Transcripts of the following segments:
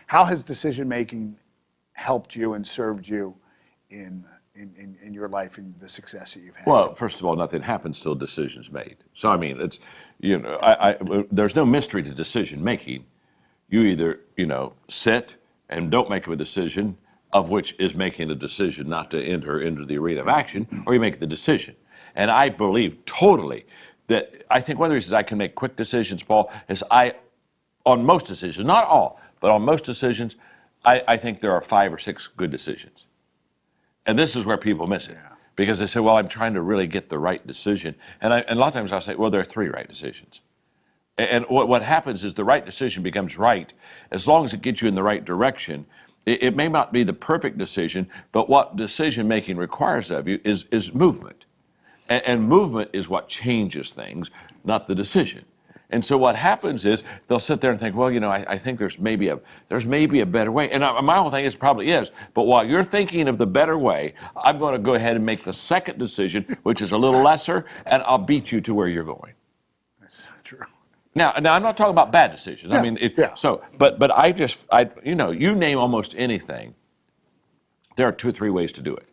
How has decision making helped you and served you in your life and the success that you've had? Well, first of all, nothing happens till a decision's made. So I mean, it's there's no mystery to decision making. You either sit and don't make a decision, of which is making a decision not to enter into the arena of action, or you make the decision. And I believe totally that I think one of the reasons I can make quick decisions, Paul, is on most decisions, not all, but on most decisions, I think there are 5 or 6 good decisions. And this is where people miss it. Because they say, well, I'm trying to really get the right decision. And a lot of times I'll say, well, there are 3 right decisions. And what happens is the right decision becomes right as long as it gets you in the right direction. It may not be the perfect decision, but what decision making requires of you is movement. And movement is what changes things, not the decision. And so what happens is they'll sit there and think, well, I think there's maybe a better way. And my whole thing is probably is, but while you're thinking of the better way, I'm going to go ahead and make the second decision, which is a little lesser, and I'll beat you to where you're going. That's true. Now I'm not talking about bad decisions. Yeah, I mean, yeah. but you name almost anything, there are 2 or 3 ways to do it.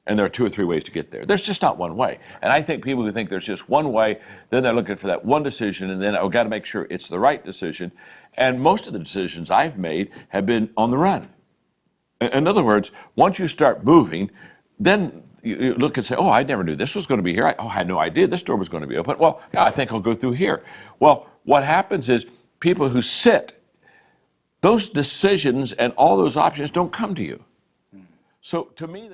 And there are 2 or 3 ways to get there. There's just not one way. And I think people who think there's just one way, then they're looking for that one decision, and then I've got to make sure it's the right decision. And most of the decisions I've made have been on the run. In other words, once you start moving, then you look and say, oh, I never knew this was going to be here. I had no idea this door was going to be open. Well, yeah, I think I'll go through here. Well, what happens is people who sit, those decisions and all those options don't come to you. So to me,